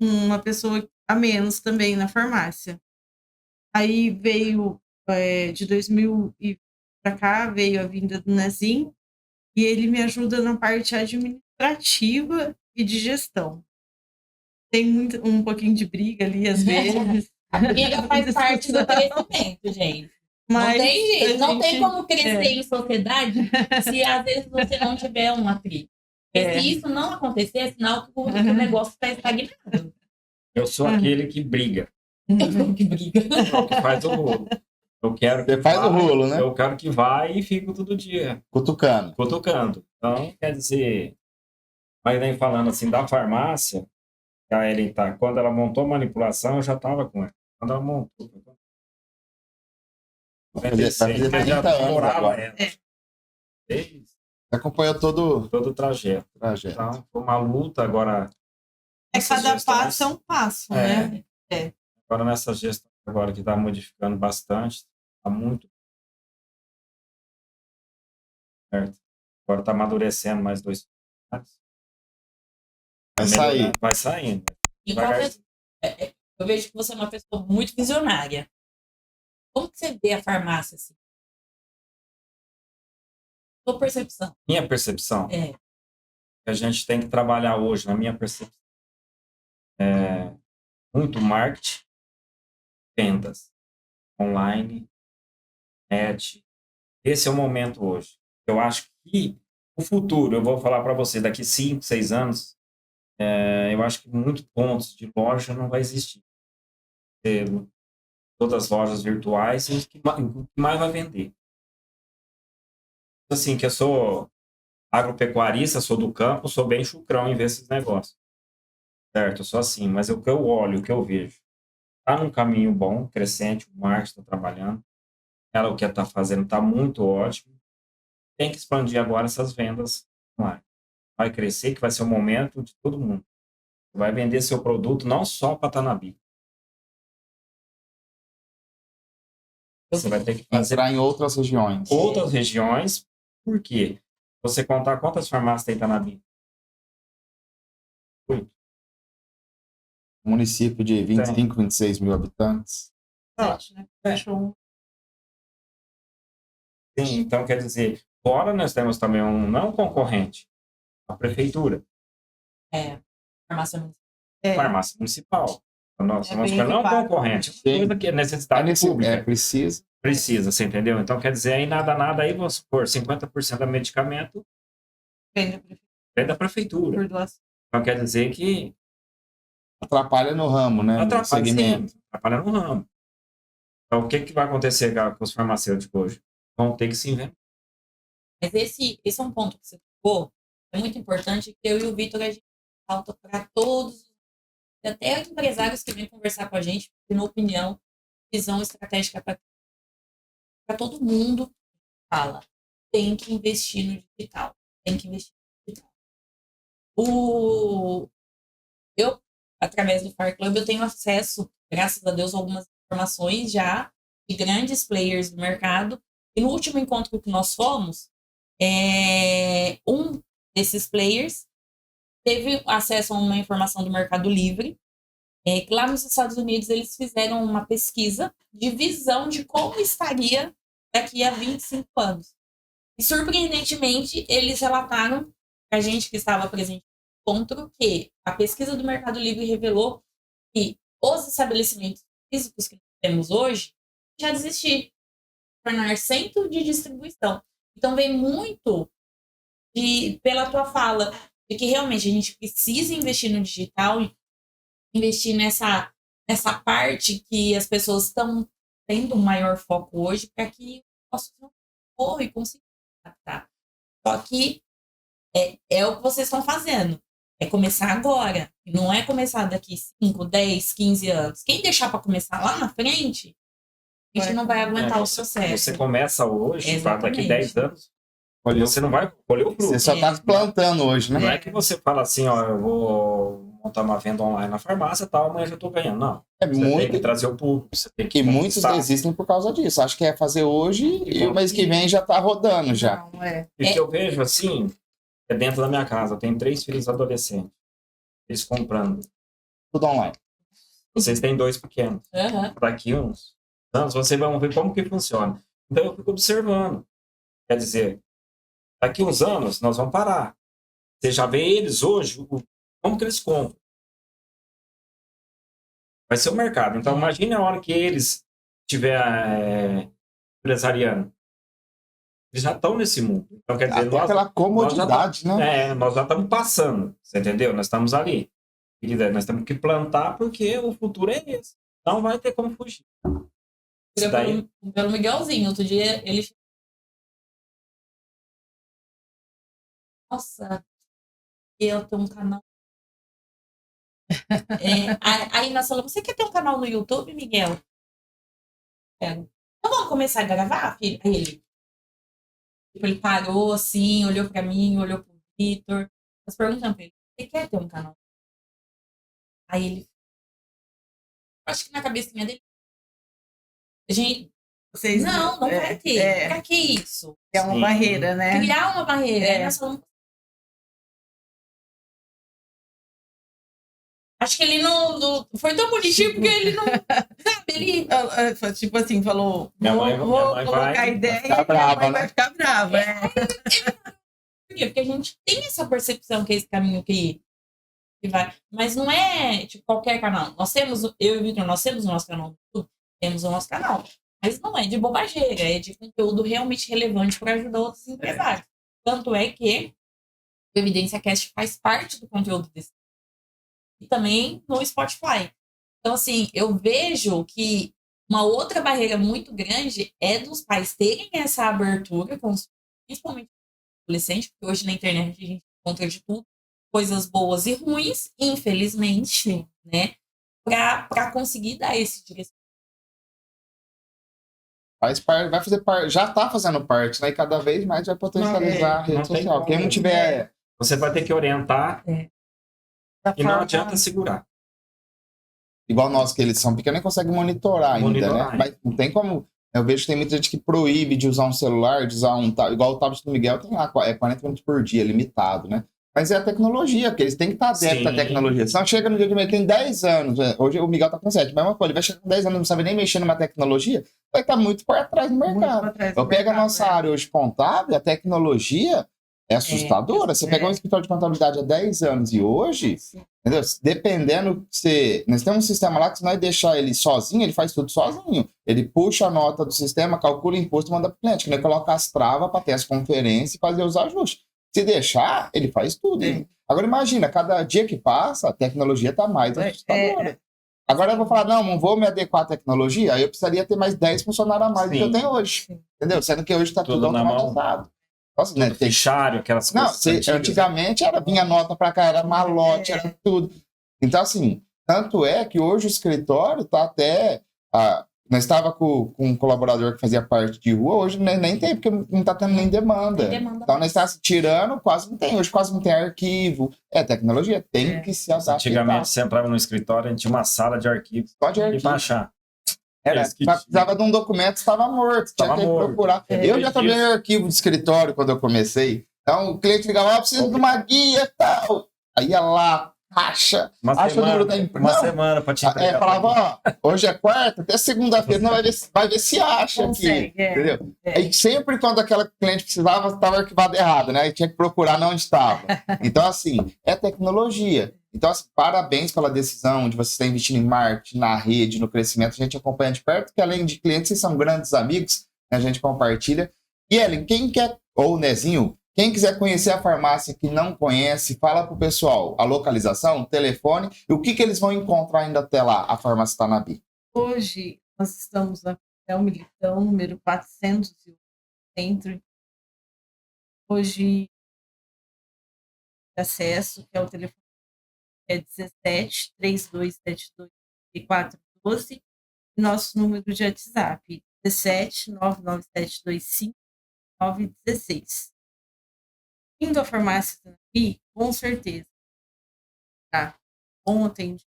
uma pessoa a menos também na farmácia. Aí veio de 2020 para cá, veio a vinda do Nezinho, e ele me ajuda na parte administrativa e de gestão. Tem um pouquinho de briga ali, às vezes. A briga faz parte do crescimento, gente. Mas não tem jeito, não tem gente- como crescer em sociedade se às vezes você não tiver um atrito. Porque se isso não acontecer, é sinal que o negócio está estagnado. Eu sou aquele que briga, Que briga. o que faz o rolo. Eu quero que Você faz o vai, rolo, né? Eu quero que vá e fico todo dia Cutucando. cutucando. Então, quer dizer, mas nem falando assim da farmácia, que a Ellen tá, quando ela montou a manipulação, eu já estava com ela. Quando ela montou, Vai fazer eu 30 já anos namorava agora. ela. Desde Você acompanhou todo todo o trajeto. o trajeto. Então, foi uma luta agora. Cada Essas gestões- passo é um passo, É. né? Agora nessa gestão agora que está modificando bastante, está muito certo. Agora está amadurecendo mais 2 anos. Vai sair. Vai saindo. E Devagarzinho. eu vejo que você é uma pessoa muito visionária. Como que você vê a farmácia assim? Sua percepção. Minha percepção É. que a gente tem que trabalhar hoje, na minha percepção, é muito marketing, vendas online, net. Esse é o momento hoje. Eu acho que o futuro, eu vou falar para você, daqui 5, 6 anos, eu acho que muitos pontos de loja não vai existir. Todas as lojas virtuais, e o que mais vai vender. Assim, que eu sou agropecuarista, sou do campo, sou bem chucrão em ver esses negócios. Certo? Eu sou assim, mas o que eu olho, o que eu vejo, está num caminho bom, crescente, o Marcos está trabalhando, ela o que está fazendo está muito ótimo. Tem que expandir agora essas vendas online. Vai crescer, que vai ser o momento de todo mundo. Você vai vender seu produto não só para estar na Bíblia. Você vai ter que fazer Entrar em outras regiões. outras regiões. Por quê? Você contar quantas farmácias tem na Bíblia? 8. Município de 25, 26 mil habitantes. Sete, né? Fechou um. Sim, então quer dizer, fora nós temos também não concorrente, a prefeitura, Farmácia municipal. farmácia municipal. Nós É somos bem não equipado. concorrente, Sim. coisa que é necessidade pública. Precisa. Precisa, você entendeu? Então quer dizer, aí nada, aí vamos supor, 50% do medicamento Vem da prefeitura vem da prefeitura. por doação. Então quer dizer que Atrapalha no ramo, né? No atrapalha, segmento. sim, atrapalha no ramo. Então o que vai acontecer com os farmacêuticos hoje? Vão ter que se inventar. Mas esse é um ponto que você tocou, é muito importante, que eu e o Vitor, a gente falta para todos, até empresários que vêm conversar com a gente, que, na opinião, visão estratégica para todo mundo, fala, tem que investir no digital, tem que investir no digital. Eu, através do Fire Club, eu tenho acesso, graças a Deus, a algumas informações já de grandes players do mercado. E no último encontro que nós fomos, um desses players teve acesso a uma informação do Mercado Livre, que lá nos Estados Unidos eles fizeram uma pesquisa de visão de como estaria daqui a 25 anos. E, surpreendentemente, eles relataram para a gente que estava presente no encontro que a pesquisa do Mercado Livre revelou que os estabelecimentos físicos que nós temos hoje já desistir, tornar centro de distribuição. Então, vem muito pela tua fala de que realmente a gente precisa investir no digital, investir nessa parte que as pessoas estão tendo um maior foco hoje para que possam correr e conseguir adaptar. Só que é o que vocês estão fazendo. É começar agora. Não é começar daqui 5, 10, 15 anos. Quem deixar para começar lá na frente, a gente não vai aguentar o processo. Você começa hoje, tá? Daqui Exatamente. 10 anos, você não vai colher o fruto. Você só está plantando hoje, né? Não é que você fala assim, ó, eu vou montar uma venda online na farmácia e tal, amanhã já estou ganhando. Não. É Você tem muito que trazer o público. Você tem que muitos conquistar. desistem por causa disso. Acho que é fazer hoje e o mês que vem já está rodando já. Não, é. E o que eu vejo assim, é dentro da minha casa. Eu tenho 3 filhos adolescentes. Eles comprando. Tudo online. Vocês têm 2 pequenos. Uhum. Daqui uns anos, vocês vão ver como que funciona. Então eu fico observando. Quer dizer, daqui uns anos nós vamos parar. Você já vê eles hoje, como que eles compram. Vai ser o mercado. Então, imagine a hora que eles estiver empresariando. Eles já estão nesse mundo. Então, quer dizer, Até aquela comodidade, né? nós já estamos passando, você entendeu? Nós estamos ali. Querida, nós temos que plantar porque o futuro é esse. Não vai ter como fugir. Isso daí... Pelo Miguelzinho, outro dia ele... Nossa, eu tenho um canal. Aí nós falamos, você quer ter um canal no YouTube, Miguel? Quero. Então vamos começar a gravar, filho? Aí ele parou assim, olhou pra mim, olhou pro Vitor. Nós perguntamos pra ele, você quer ter um canal? Aí ele... Acho que na cabecinha dele... Gente, Vocês, não vai ter. Pra que isso? É uma barreira, né? Criar uma barreira. Aí nós falamos... Acho que ele não foi tão bonitinho porque ele não... Sabe, ele... Tipo assim, falou, Minha mãe vou vai colocar ideia ficar brava, né? vai ficar brava. Por quê? Porque a gente tem essa percepção que é esse caminho que vai. Mas não é tipo qualquer canal. Nós temos, eu e o Victor, nós temos o nosso canal. Temos o nosso canal. Mas não é de bobageira, é de conteúdo realmente relevante para ajudar outros empresários. Tanto é que o Evidência Cast faz parte do conteúdo desse. E também no Spotify. Então, assim, eu vejo que uma outra barreira muito grande é dos pais terem essa abertura, principalmente adolescente, porque hoje na internet a gente encontra de tudo, coisas boas e ruins, infelizmente, né? Para conseguir dar esse direcionamento. Faz parte, vai fazer parte, já tá fazendo parte, né? E cada vez mais vai potencializar a rede social. Quem não tiver. Você vai ter que orientar e não adianta segurar. Igual nós, que eles são pequenos, nem conseguem monitorar ainda, né? Mas não tem como. Eu vejo que tem muita gente que proíbe de usar um celular, de usar igual o tablet do Miguel, tem lá 40 minutos por dia, limitado, né? Mas é a tecnologia, porque eles têm que estar adeptos à tecnologia. Senão chega no dia que ele tem 10 anos, hoje o Miguel tá com 7, mas uma coisa, ele vai chegar com 10 anos, não sabe nem mexer numa tecnologia, vai estar muito por trás do mercado. Eu pego a nossa área hoje contábil, a tecnologia é assustadora. Você pegar um escritório de contabilidade há 10 anos e hoje, entendeu? Dependendo, nós temos um sistema lá que se nós deixar ele sozinho, ele faz tudo sozinho. Ele puxa a nota do sistema, calcula o imposto e manda para o cliente. Que nós coloca as travas para ter as conferências e fazer os ajustes. Se deixar, ele faz tudo. Agora imagina, cada dia que passa, a tecnologia está mais assustadora. Agora eu vou falar, não vou me adequar à tecnologia, aí eu precisaria ter mais 10 funcionários a mais do que eu tenho hoje. Entendeu? Sendo que hoje está tudo automatizado. Nossa, né? Fichário, aquelas coisas. Não, antigamente vinha nota para cá, era malote, era tudo. Então, assim, tanto é que hoje o escritório está até... nós estávamos com um colaborador que fazia parte de rua, hoje nem tem, porque não está tendo nem demanda. Então, nós estamos tirando, quase não tem. Hoje quase não tem arquivo. Tecnologia, tem que se adaptar. Antigamente, você entrava no escritório, a gente tinha uma sala de arquivos. Só de arquivo. E baixar. Precisava de um documento, estava morto, tinha que procurar. Eu já trabalhei em arquivo de escritório quando eu comecei. Então, o cliente ligava, preciso de uma guia e tal. Aí ia lá, acha o número da empresa. Uma semana para te entregar. Falava, hoje é quarta, até segunda-feira, não vai ver se acha aqui. Entendeu? Aí sempre quando aquela cliente precisava, estava arquivado errado, né? Aí tinha que procurar onde estava. Então, assim, é tecnologia. Então, assim, parabéns pela decisão de você estar investindo em marketing, na rede, no crescimento. A gente acompanha de perto, porque além de clientes, vocês são grandes amigos, né? A gente compartilha. E, Ellen, quem quer, ou Nezinho, quem quiser conhecer a farmácia que não conhece, fala pro pessoal a localização, o telefone e o que eles vão encontrar ainda até lá, a farmácia Tanabi. Hoje, nós estamos na Coronel Militão, número 400, centro. Hoje, acesso, que é o telefone, é 17 3272 3412, e nosso número de WhatsApp, 17 99725 916. Indo à farmácia aqui, com certeza, tá? Bom atendimento,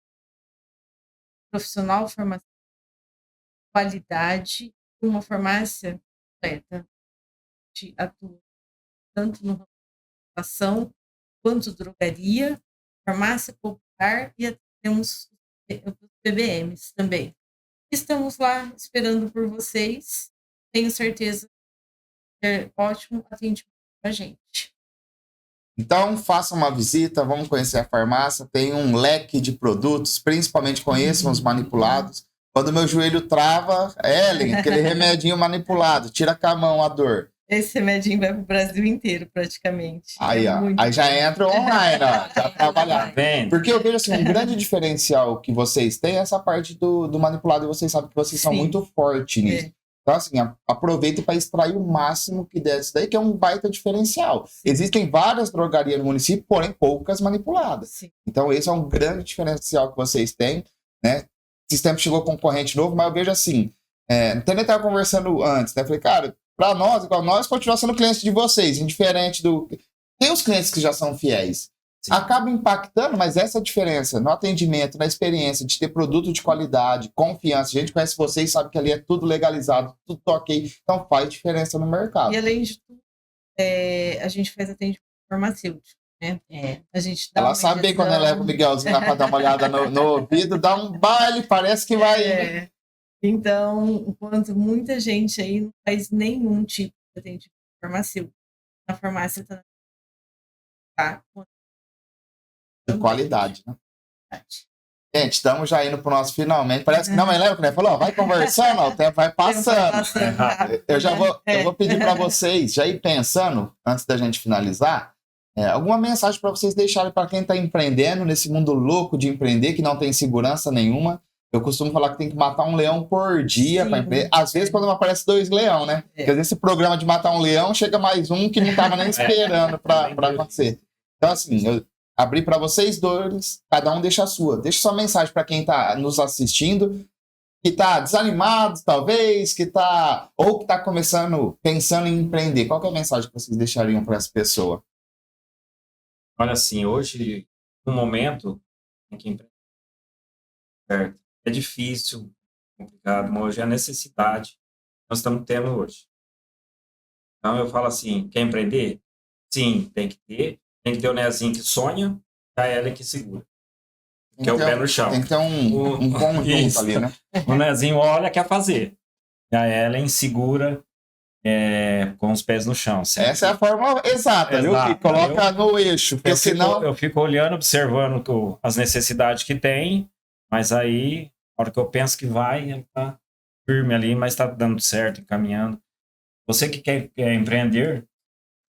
profissional farmacêutico, qualidade, uma farmácia completa, que atua tanto no ação quanto drogaria, farmácia popular e temos os PBMs também. Estamos lá esperando por vocês. Tenho certeza ter ótimo atendimento com a gente. Então, faça uma visita, vamos conhecer a farmácia. Tem um leque de produtos, principalmente conheçam os manipulados. Quando meu joelho trava, Ellen, aquele remedinho manipulado, tira com a mão a dor. Esse remedinho vai pro Brasil inteiro, praticamente. Aí, É ó, muito aí já bom. entra online, ó, já trabalhar. Vem. Porque eu vejo assim, um grande diferencial que vocês têm é essa parte do manipulado, e vocês sabem que vocês são Sim. muito fortes nisso. É. Então, assim, aproveita para extrair o máximo que der disso daí, que é um baita diferencial. Existem várias drogarias no município, porém poucas manipuladas. Sim. Então, esse é um grande diferencial que vocês têm, né? Esses tempos chegou concorrente novo, mas eu vejo assim, também estava conversando antes, né? Falei, cara, para nós, igual nós, continua sendo cliente de vocês, indiferente do... Tem os clientes que já são fiéis. Sim. Acaba impactando, mas essa é a diferença no atendimento, na experiência, de ter produto de qualidade, confiança. A gente conhece vocês, sabe que ali é tudo legalizado, tudo ok. Então faz diferença no mercado. E além de tudo, a gente faz atendimento farmacêutico, né? A gente dá Ela uma sabe bem injeção. quando ela leva o Miguelzinho lá para dar uma olhada no ouvido, dá um baile, parece que vai... Então, enquanto muita gente aí não faz nenhum tipo de atendimento farmacêutico, na farmácia tá De qualidade, né? Gente, estamos já indo pro nosso finalmente. Parece que não, mas lembra que ele falou? Vai conversando, ó, o tempo vai passando. rápido, Eu já né? vou pedir para vocês, já ir pensando, antes da gente finalizar, alguma mensagem para vocês deixarem para quem está empreendendo nesse mundo louco de empreender, que não tem segurança nenhuma. Eu costumo falar que tem que matar um leão por dia para empreender. Às vezes, quando não aparece 2 leão, né? Porque às vezes esse programa de matar um leão, chega mais um que não estava nem esperando para acontecer. Então, assim, eu abri para vocês dois, cada um deixa a sua. Deixa sua mensagem para quem está nos assistindo, que está desanimado, talvez, que está começando, pensando em empreender. Qual que é a mensagem que vocês deixariam para essa pessoa? Olha, assim, hoje, no momento, tem que empreender. Certo? É difícil, complicado, mas hoje é a necessidade que nós estamos tendo hoje. Então, eu falo assim, quer empreender? Sim, tem que ter o Nezinho que sonha, a Ellen que segura. Que é o pé no chão. Tem que ter um conjunto Isso. ali, né? O Nezinho olha, quer fazer. E a Ellen segura com os pés no chão. Certo? Essa é a forma exata, viu? Que coloca no eixo, porque senão... Eu fico olhando, observando as necessidades que tem, mas aí, na hora que eu penso que vai, ele tá firme ali, mas tá dando certo, encaminhando. Você que quer empreender,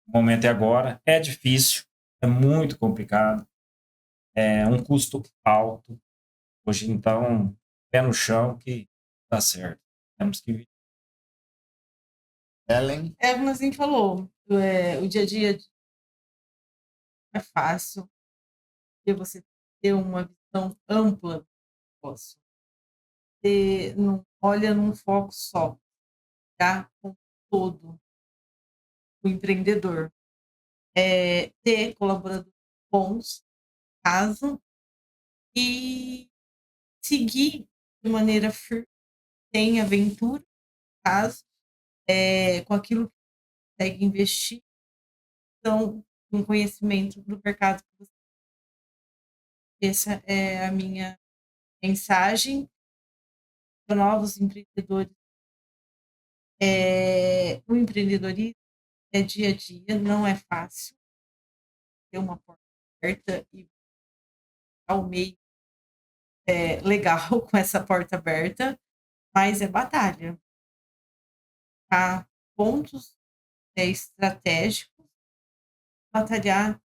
o momento é agora. É difícil, é muito complicado, é um custo alto. Hoje, então, pé no chão que tá certo. Temos que... Ellen? Como a gente falou, o dia a dia é fácil, porque você ter uma visão ampla do negócio. Você não olha num foco só, tá? Com todo o empreendedor. Ter colaboradores bons, caso, e seguir de maneira firme, sem aventura, caso, com aquilo que consegue investir, então, um conhecimento do mercado que você tem. Essa é a minha mensagem para novos empreendedores. O empreendedorismo é dia a dia, não é fácil ter uma porta aberta e ao meio legal com essa porta aberta, mas é batalha. Há pontos estratégicos, batalhar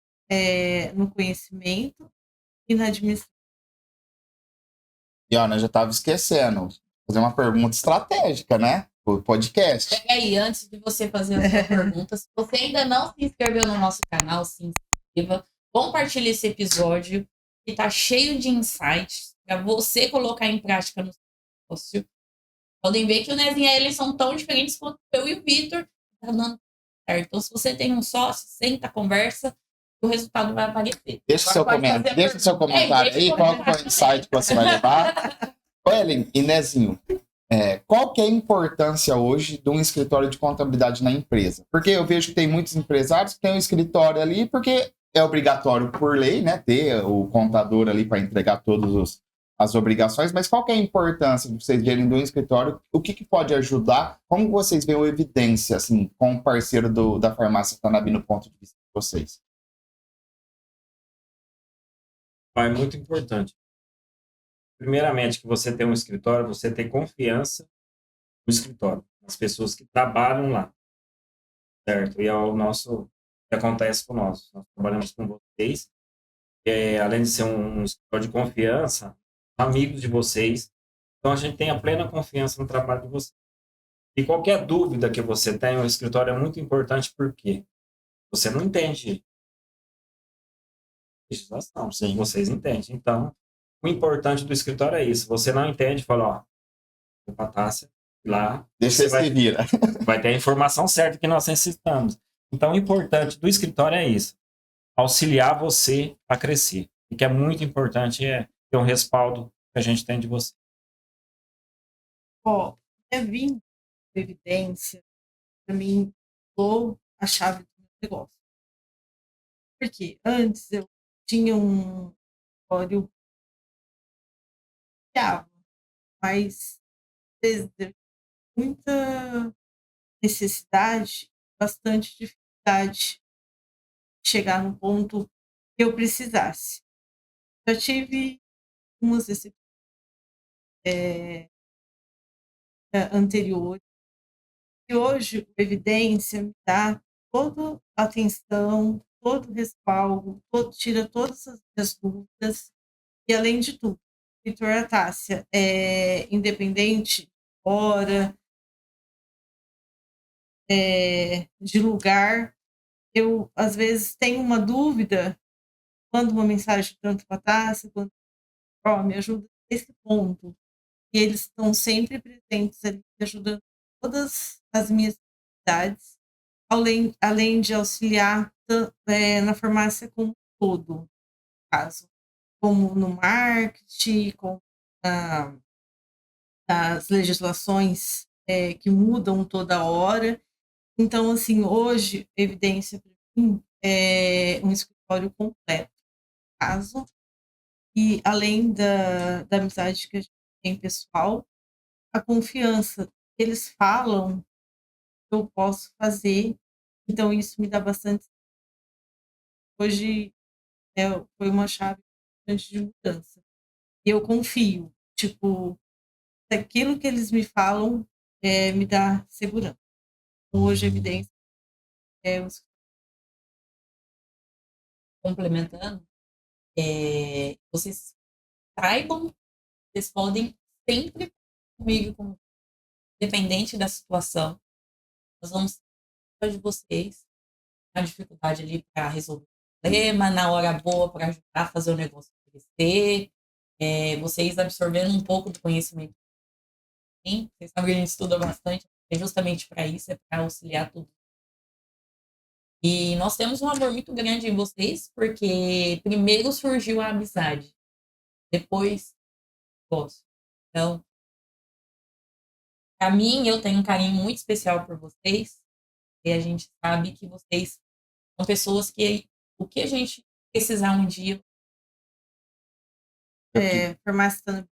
no conhecimento e na administração. E Ana, já estava esquecendo. Fazer uma pergunta estratégica, né? O podcast. Pega aí, antes de você fazer a sua pergunta, se você ainda não se inscreveu no nosso canal, se inscreva, compartilhe esse episódio que tá cheio de insights para você colocar em prática no seu negócio. Podem ver que o Nezinho e a Ellen são tão diferentes quanto eu e o Vitor. Tá dando certo. Então, se você tem um sócio, senta, conversa, o resultado vai aparecer. Deixa seu comentário aí, qual foi o insight que você vai levar. Ô, Ellen e Nezinho, qual que é a importância hoje de um escritório de contabilidade na empresa? Porque eu vejo que tem muitos empresários que têm um escritório ali porque é obrigatório por lei, né, ter o contador ali para entregar todas as obrigações, mas qual que é a importância de vocês verem do escritório? O que pode ajudar? Como vocês veem a evidência, assim, com o parceiro da farmácia Tanabe no ponto de vista de vocês? É muito importante. Primeiramente, que você tem um escritório, você tem confiança no escritório, as pessoas que trabalham lá, certo? E é o nosso que acontece com nós. Nós trabalhamos com vocês, além de ser um escritório de confiança, amigos de vocês. Então, a gente tem a plena confiança no trabalho de vocês. E qualquer dúvida que você tenha, o escritório é muito importante porque você não entende legislação, sim, vocês entendem. Então, o importante do escritório é isso. Você não entende, fala, ó, vou pra Tássia, lá, Deixa você se vira. vai ter a informação certa que nós necessitamos. Então, o importante do escritório é isso, auxiliar você a crescer. O que é muito importante é ter um respaldo que a gente tem de você. Ó, vindo de evidência, para mim, sou a chave do meu negócio. Porque antes eu tinha um escritório mas desde muita necessidade, bastante dificuldade de chegar no ponto que eu precisasse. Já tive umas decepções anteriores, e hoje a evidência me dá toda a atenção, todo o respaldo, tira todas as minhas dúvidas, e além de tudo, Vitor Tássia é independente de hora, de lugar. Eu, às vezes, tenho uma dúvida, mando uma mensagem tanto para a Tássia quanto me ajuda nesse ponto. E eles estão sempre presentes ali, ajudando todas as minhas atividades, além de auxiliar na farmácia como um todo, no caso, como no marketing, como as legislações que mudam toda hora. Então, assim, hoje, a evidência para mim é um escritório completo, caso, e além da amizade que a gente tem pessoal, a confiança que eles falam que eu posso fazer, então isso me dá bastante. Hoje foi uma chave de mudança. E eu confio, tipo, aquilo que eles me falam me dá segurança. Hoje, a evidência Complementando, vocês saibam, vocês podem sempre comigo, independente da situação. Nós vamos de vocês, na dificuldade ali para resolver o problema, na hora boa para ajudar a fazer o negócio crescer, vocês absorvendo um pouco do conhecimento. Sim, vocês sabem que a gente estuda bastante, é justamente para isso, é para auxiliar tudo. E nós temos um amor muito grande em vocês, porque primeiro surgiu a amizade, depois o negócio. Então, para mim, eu tenho um carinho muito especial por vocês, e a gente sabe que vocês são pessoas que o que a gente precisar um dia. Farmácia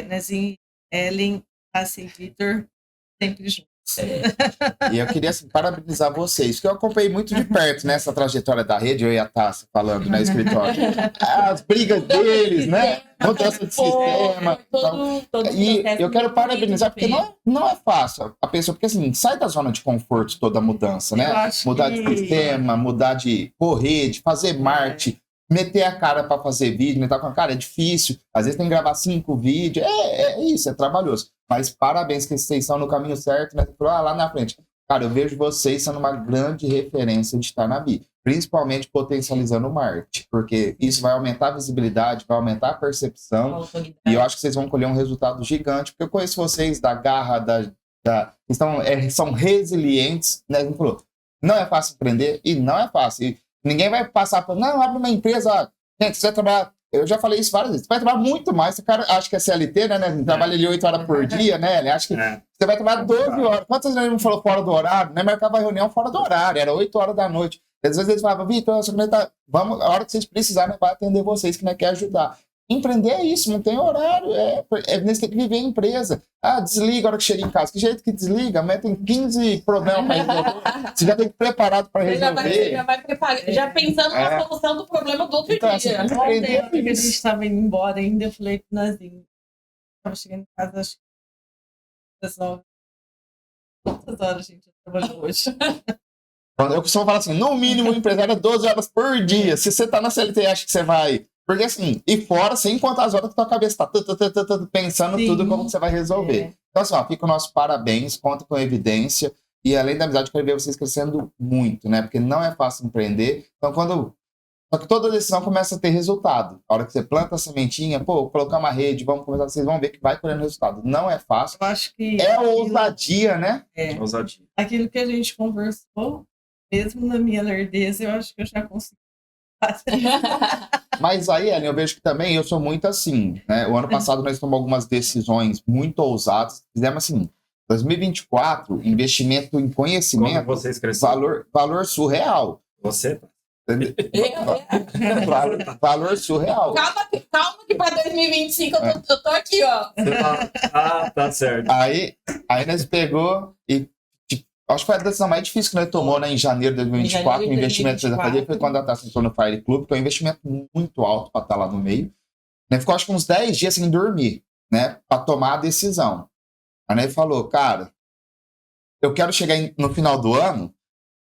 Nezinho, Ellen, Tássia e Vitor, sempre juntos. E eu queria assim, parabenizar vocês, porque eu acompanhei muito de perto nessa trajetória da rede, eu e a Tássia falando no escritório. As brigas deles, né? Mudança de sistema. E eu quero parabenizar, porque não é fácil a pessoa, porque assim, sai da zona de conforto toda a mudança, né? Mudar de sistema, mudar de correr, de fazer marketing, meter a cara para fazer vídeo, né? Tá com a cara, é difícil. Às vezes tem que gravar 5 vídeos. É isso, é trabalhoso. Mas parabéns que vocês estão no caminho certo, né? Lá na frente. Cara, eu vejo vocês sendo uma grande referência de Tanabe, principalmente potencializando o marketing, porque isso vai aumentar a visibilidade, vai aumentar a percepção, e eu acho que vocês vão colher um resultado gigante, porque eu conheço vocês da garra, são resilientes, né? Ele falou, não é fácil empreender, e não é fácil. E ninguém vai passar por, não, abre uma empresa, gente, você vai trabalhar, eu já falei isso várias vezes, você vai trabalhar muito mais, o cara acha que é CLT, né? Trabalha ali 8 horas por dia, né? Ele acha que você vai trabalhar 12 horas. Quantas vezes ele não falou fora do horário? Né? Marcava reunião fora do horário, era 8 horas da noite. Às vezes eles falavam, Vitor, a hora que vocês precisarem, vai atender vocês, que não quer ajudar. empreender é isso, não tem horário, você tem que viver em empresa. Desliga a hora que chega em casa. Que jeito que desliga? Amanhã tem 15 problemas para resolver. Você já tem que ir preparado para resolver. Você já vai preparando, já pensando na solução do problema do outro Então, dia. assim, Ontem, a gente estava indo embora ainda, eu falei pro Nazinho, estava chegando em casa, acho que pessoal, quantas horas a gente trabalhou hoje? Eu costumo falar assim, no mínimo o empresário é 12 horas por dia. Se você tá na CLT, acha que você vai... Porque assim, e fora, sem contar as horas que tua cabeça tá pensando tudo como você vai resolver. Então assim, fica o nosso parabéns, conta com evidência. E além da amizade, eu quero ver vocês crescendo muito, né? Porque não é fácil empreender. Então só que toda decisão começa a ter resultado. A hora que você planta a sementinha, vou colocar uma rede, vamos começar, vocês vão ver que vai colhendo resultado. Não é fácil. Eu acho que... ousadia, né? Ousadia. Aquilo que a gente conversou, mesmo na minha lerdeza, eu acho que eu já consegui fazer. Mas aí, Ellen, eu vejo que também eu sou muito assim, né? O ano passado nós tomamos algumas decisões muito ousadas. Fizemos assim, 2024, investimento em conhecimento, Como vocês cresceram? valor surreal. Você? Valor surreal. Calma que para 2025 eu tô aqui, ó. Tá certo. Aí nós pegou e acho que foi a decisão mais difícil que nós tomamos, né, em janeiro de 2024, o investimento que nós fazia foi quando a Tassi entrou no Fire Club, que é um investimento muito alto para estar lá no meio. Né, ficou acho que uns 10 dias sem dormir, né, para tomar a decisão. Aí ele falou, cara, eu quero chegar no final do ano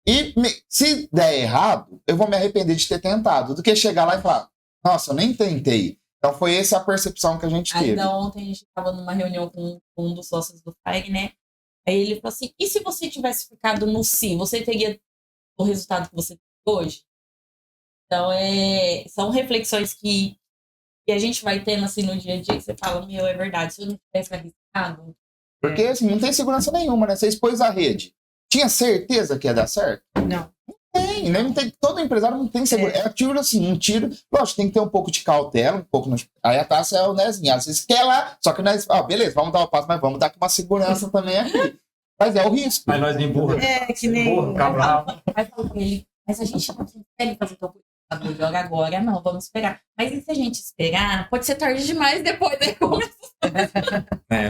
e se der errado, eu vou me arrepender de ter tentado, do que chegar lá e falar, nossa, eu nem tentei. Então foi essa a percepção que a gente teve. Ainda ontem a gente estava numa reunião com um dos sócios do Fire, né? Aí ele falou assim, e se você tivesse ficado no si, você teria o resultado que você tem hoje? Então, são reflexões que a gente vai tendo assim no dia a dia, que você fala, é verdade, se eu não tivesse arriscado... Porque assim, não tem segurança nenhuma, né? Você expôs a rede. Tinha certeza que ia dar certo? Não. Tem, né? Não tem, todo empresário não tem segurança. É tiro assim, um tiro. Lógico, tem que ter um pouco de cautela, um pouco. Aí a taça é o Nezinho. Às vezes quer lá, só que nós. Beleza, vamos dar o passo, mas vamos dar com uma segurança também aqui. Mas é o risco. Mas nós empurra. Que nem. Empurra, cabral. Aí falou pra ele, mas a gente não consegue fazer tal coisa joga agora, não, vamos esperar. Mas e se a gente esperar, pode ser tarde demais depois, né?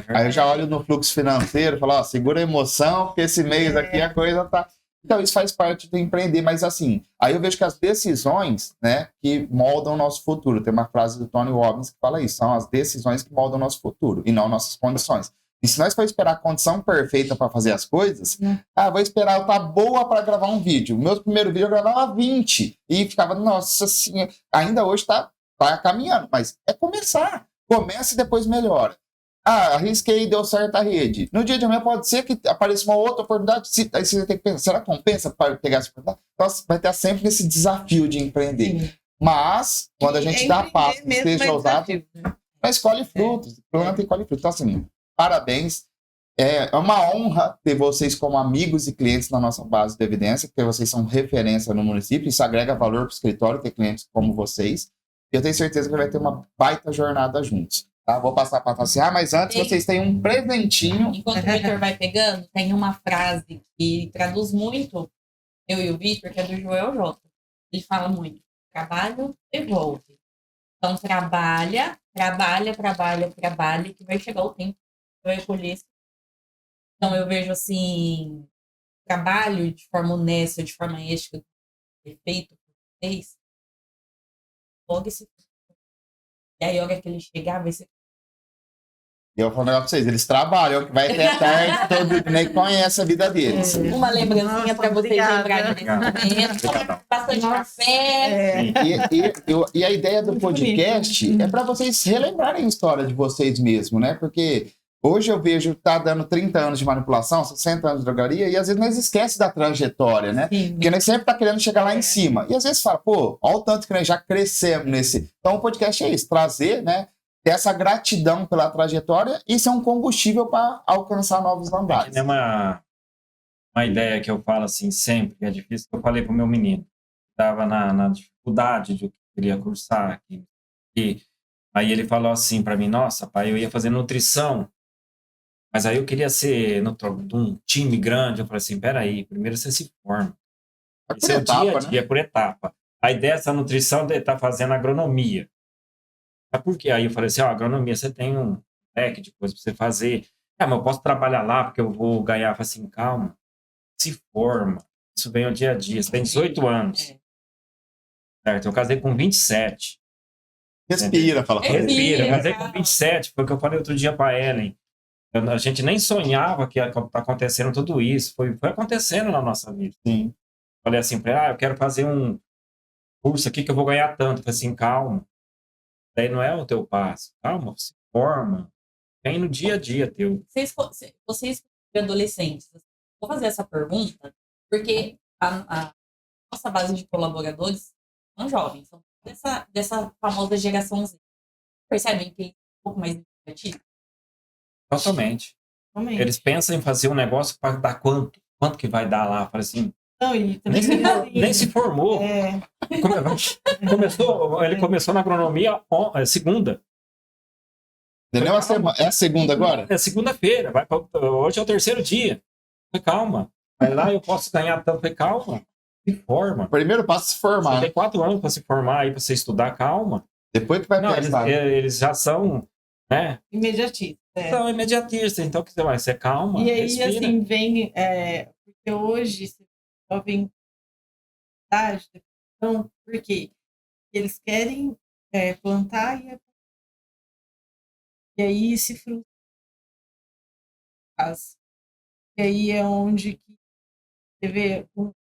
Aí eu já olho no fluxo financeiro e falo, segura a emoção, porque esse mês aqui a coisa tá... Então isso faz parte do empreender, mas assim, aí eu vejo que as decisões, né, que moldam o nosso futuro. Tem uma frase do Tony Robbins que fala isso, são as decisões que moldam o nosso futuro e não nossas condições. E se nós for esperar a condição perfeita para fazer as coisas, vou esperar eu estar boa para gravar um vídeo. O meu primeiro vídeo eu gravava 20 e ficava, nossa senhora, ainda hoje tá caminhando, mas é começar. Comece e depois melhora. Arrisquei e deu certo a rede. No dia de amanhã pode ser que apareça uma outra oportunidade. Aí você tem que pensar, será que compensa para pegar essa oportunidade? Então vai ter sempre esse desafio de empreender. Sim. Mas, quando a gente dá passo, seja ousado, mas colhe frutos, planta e colhe frutos. Então, assim, parabéns. É uma honra ter vocês como amigos e clientes na nossa base de evidência, porque vocês são referência no município. Isso agrega valor para o escritório ter clientes como vocês. Eu tenho certeza que vai ter uma baita jornada juntos. Tá? Vou passar para a mas antes vocês têm um presentinho. Enquanto o Vitor vai pegando, tem uma frase que traduz muito eu e o Vitor, que é do Joel J. Ele fala muito, trabalho devolve. Então trabalha, que vai chegar o tempo que vai colher isso. Então eu vejo assim, trabalho de forma honesta, de forma ética, feito por vocês, logo esse. E aí, a hora que ele chegar, vai ser. Eu vou falar pra vocês, eles trabalham, que vai ter tarde, todo mundo nem conhece a vida deles. Uma lembrancinha para vocês lembrarem desse momento. Bastante café. E a ideia do podcast é para vocês relembrarem a história de vocês mesmos, né? Porque hoje eu vejo que tá dando 30 anos de manipulação, 60 anos de drogaria, e às vezes nós esquecemos da trajetória, né? Sim. Porque nós sempre tá querendo chegar lá em cima. E às vezes fala, olha o tanto que nós já crescemos nesse... Então o podcast é isso, trazer, né? Ter essa gratidão pela trajetória e ser um combustível para alcançar novos andares. É uma ideia que eu falo assim sempre, que é difícil, que eu falei pro meu menino. Estava na dificuldade de eu queria cursar. E aí ele falou assim para mim, nossa, pai, eu ia fazer nutrição, mas aí eu queria ser de um time grande. Eu falei assim, peraí, primeiro você se forma. Esse é o dia a dia, por etapa. A ideia dessa nutrição é estar fazendo agronomia. Mas por quê? Aí eu falei assim, ó, agronomia, você tem um leque de coisas para você fazer. Ah, mas eu posso trabalhar lá porque eu vou ganhar. Eu falei assim, calma, se forma. Isso vem ao dia a dia. Você tem 18 anos. Certo? Eu casei com 27. Respira, fala. Respira. Eu casei com 27. Foi o que eu falei outro dia para Ellen. A gente nem sonhava que ia estar acontecendo tudo isso. Foi acontecendo na nossa vida. Sim. Falei assim para ela, eu quero fazer um curso aqui que eu vou ganhar tanto. Eu falei assim, calma. Daí não é o teu passo. Calma, se forma. Vem no dia a dia teu. Vocês adolescentes, vou fazer essa pergunta, porque a nossa base de colaboradores são jovens, são dessa famosa geração Z. Percebem que é um pouco mais negativo? Totalmente. Realmente. Eles pensam em fazer um negócio para dar quanto? Quanto que vai dar lá? Falei assim, Não, e também nem se formou. Ele começou na agronomia segunda. Entendeu? É a segunda agora? É segunda-feira. Hoje é o terceiro dia. Falei, calma. Vai lá, eu posso ganhar tanto. Falei, calma. Se forma. O primeiro passo é se Você formar. tem 4 anos para se formar aí, para você estudar, calma. Depois que vai Não, pensar. eles já são, né? imediatista. São imediatistas. Então, o que você vai? Você calma, E aí, respira. assim, vem... porque hoje, você jovem idade, então, por quê? Eles querem plantar e aí se frustra. E aí é onde que você vê o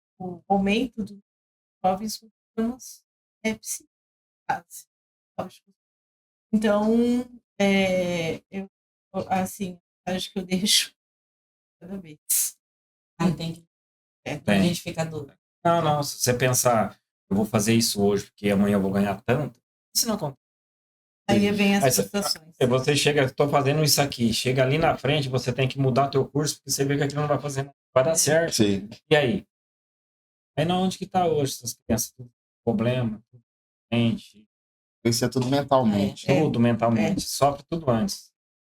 aumento dos jovens com problemas psiquiátricos. Então, eu, assim, acho que eu deixo cada vez. Entendi. Tem. Identificador. Não. Se você pensar, eu vou fazer isso hoje porque amanhã eu vou ganhar tanto, isso não acontece. Aí vem as Aí frustrações. você chega, estou fazendo isso aqui, chega ali na frente, você tem que mudar teu curso porque você vê que aquilo não vai fazer nada, vai dar certo. Sim. E aí? Aí na onde que está hoje essas crianças? Tudo problema, tudo mente, Isso é tudo mentalmente. tudo mentalmente, sofre tudo antes.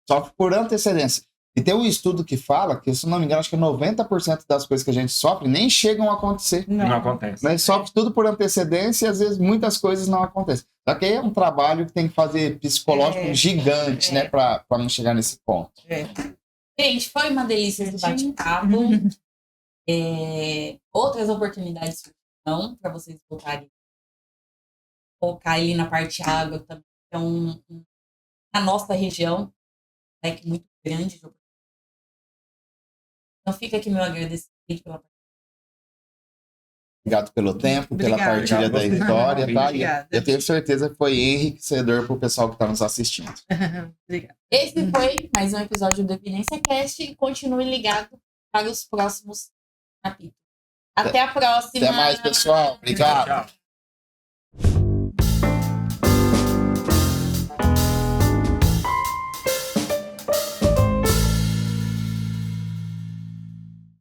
Sofre por antecedência. E tem um estudo que fala que, se não me engano, acho que 90% das coisas que a gente sofre nem chegam a acontecer. Não acontece. Mas sofre tudo por antecedência e às vezes muitas coisas não acontecem. Só que aí é um trabalho que tem que fazer psicológico gigante, né, para não chegar nesse ponto. Gente, foi uma delícia esse bate-papo. Outras oportunidades não para vocês voltarem. Focar ali na parte água também. Então, na nossa região, que muito grande. Então fica aqui meu agradecimento pela Obrigado pelo tempo, pela partilha da história, tá? E eu tenho certeza que foi enriquecedor para o pessoal que está nos assistindo. Obrigada. Esse foi mais um episódio do Evidência Cast e continue ligado para os próximos capítulos. Até a próxima! Até mais, pessoal. Obrigado. Tchau.